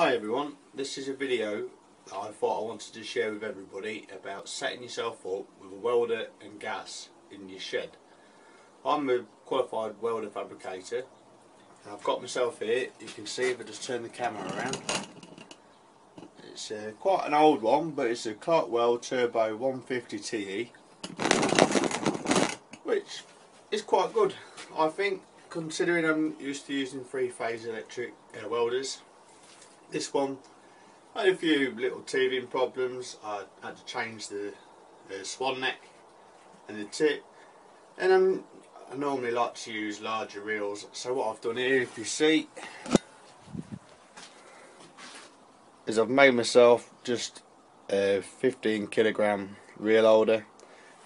Hi everyone, this is a video that I thought I wanted to share with everybody about setting yourself up with a welder and gas in your shed. I'm a qualified welder fabricator and I've got myself here. You can see if I just turn the camera around. It's quite an old one, but it's a Hobbyweld Turbo 150 TE, which is quite good I think, considering I'm used to using three-phase electric welders. This one, I had a few little teething problems. I had to change the swan neck and the tip, and I normally like to use larger reels. So what I've done here, if you see, is I've made myself just a 15 kilogram reel holder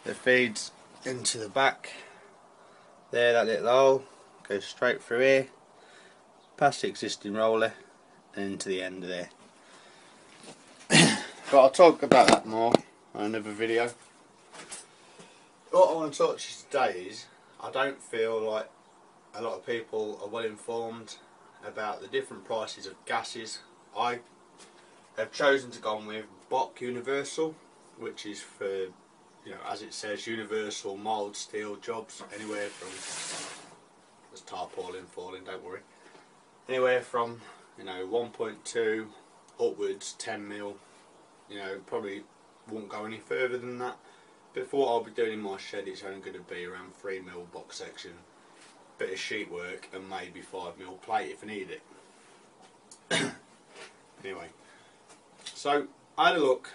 that feeds into the back there. That little hole goes straight through here, past the existing roller and into the end of there. But I'll talk about that more on another video. What I want to talk to you today is, I don't feel like a lot of people are well informed about the different prices of gases. I have chosen to go on with BOC Universal, which is for, you know, as it says, universal mild steel jobs, anywhere from, there's tarpaulin falling, don't worry, anywhere from, you know, 1.2 upwards, 10 mil, you know, probably won't go any further than that. But for what I'll be doing in my shed, it's only going to be around 3 mil box section, bit of sheet work, and maybe 5 mil plate if I need it. Anyway, so I had a look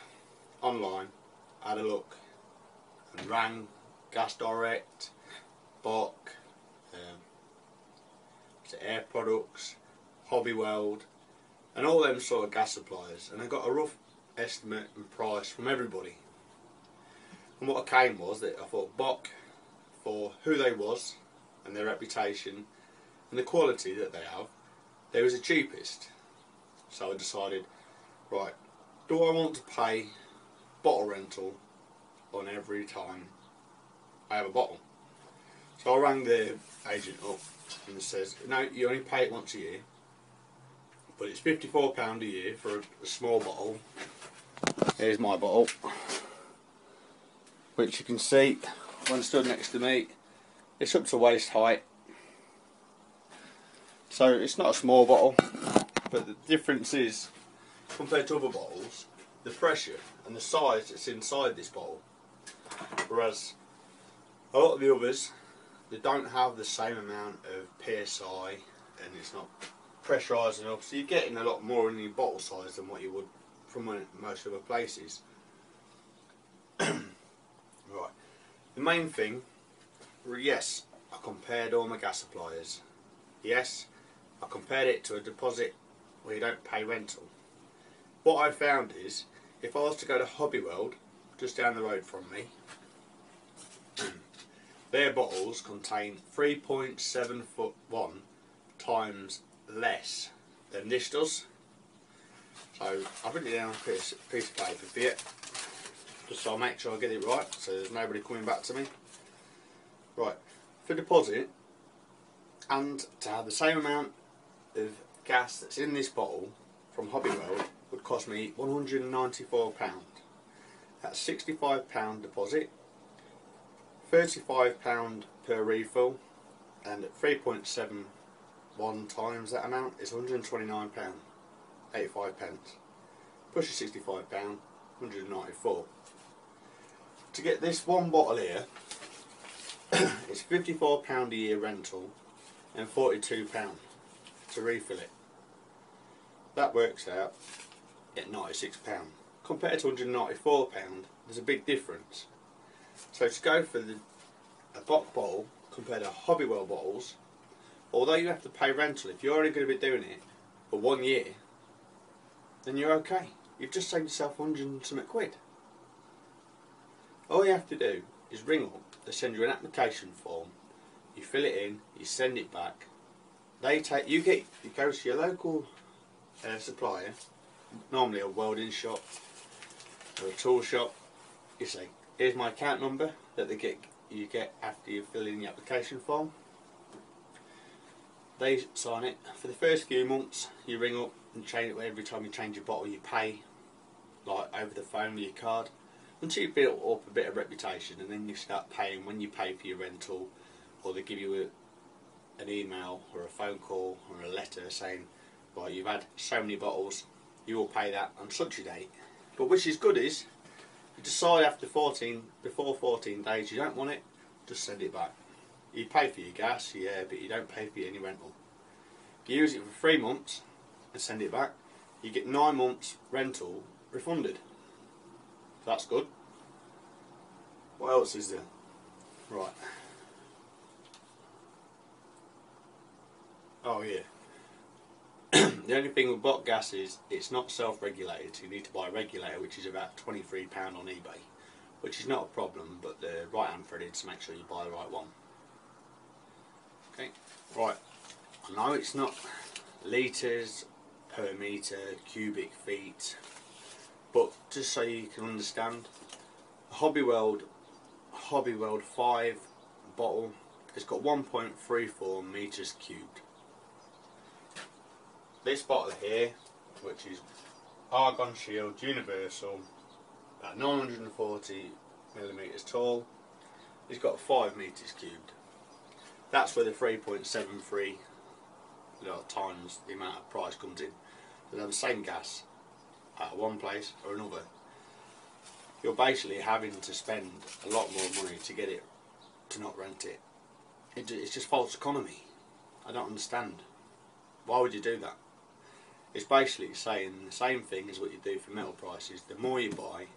online, I had a look and rang Gas Direct, BOC, Air Products, Hobbyweld, and all them sort of gas suppliers, and I got a rough estimate and price from everybody. And what I came was that I thought BOC, for who they was and their reputation and the quality that they have, they was the cheapest. So I decided, right, do I want to pay bottle rental on every time I have a bottle? So I rang the agent up and it says, no, you only pay it once a year, but it's £54 a year for a small bottle. Here's my bottle, which you can see when stood next to me, it's up to waist height. So it's not a small bottle, but the difference is, compared to other bottles, the pressure and the size that's inside this bottle. Whereas a lot of the others, they don't have the same amount of PSI and it's not pressurised enough, so you're getting a lot more in your bottle size than what you would from most other places. Right, the main thing, yes, I compared all my gas suppliers. Yes, I compared it to a deposit where you don't pay rental. What I found is, if I was to go to Hobbyweld, just down the road from me, their bottles contain 3.71 times less than this does. So I've written it down on a piece of paper for you, just so I make sure I get it right, so there's nobody coming back to me. Right, for deposit, and to have the same amount of gas that's in this bottle from Hobbyweld would cost me £194. That's £65 deposit, £35 per refill, and at 3.71 times that amount is £129, 85 pence. Push your £65, 194. To get this one bottle here, it's £54 a year rental and £42 to refill it. That works out at £96. Compared to £194, there's a big difference. So to go for a BOC bottle compared to Hobbyweld bottles, although you have to pay rental, if you're only going to be doing it for 1 year, then you're okay. You've just saved yourself 100 and something quid. All you have to do is ring up, they send you an application form, you fill it in, you send it back. They take, you go to your local supplier, normally a welding shop or a tool shop. You say, here's my account number that you get after you fill in the application form. they sign it. For the first few months you ring up and change it. Every time you change your bottle you pay, like over the phone with your card, until you build up a bit of reputation, and then you start paying when you pay for your rental, or they give you an email or a phone call or a letter saying, right, you've had so many bottles, you will pay that on such a date. But which is good is, you decide before 14 days you don't want it, just send it back. You pay for your gas, yeah, but you don't pay for any rental. If you use it for 3 months and send it back, you get 9 months rental refunded. That's good. What else is there? Right. Oh yeah. The only thing with BOC gas is it's not self-regulated, so you need to buy a regulator, which is about £23 on eBay, which is not a problem, but the right hand threaded, so make sure you buy the right one. Okay, right, I know it's not litres per metre, cubic feet, but just so you can understand, a Hobbyweld 5 bottle has got 1.34 metres cubed. This bottle here, which is Argon Shield Universal, about 940mm tall, it's got 5 metres cubed. That's where the 3.73 times the amount of price comes in. They'll have the same gas at one place or another. You're basically having to spend a lot more money to get it, to not rent it. It's just false economy. I don't understand. Why would you do that? It's basically saying the same thing as what you do for metal prices. The more you buy,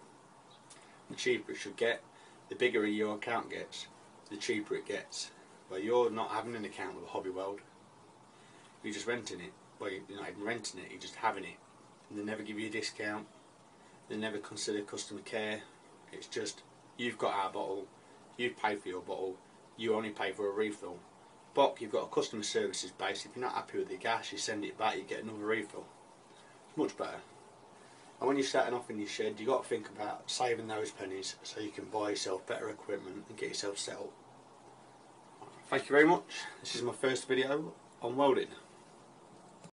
the cheaper it should get. The bigger your account gets, the cheaper it gets. But you're not having an account with a Hobbyweld. You're just renting it. Well, you're not even renting it, you're just having it. And they never give you a discount. They never consider customer care. It's just, you've got our bottle, you've paid for your bottle, you only pay for a refill. BOC, you've got a customer services base. If you're not happy with the gas, you send it back, you get another refill. It's much better. And when you're setting off in your shed, you've got to think about saving those pennies so you can buy yourself better equipment and get yourself set up. Thank you very much. This is my first video on welding.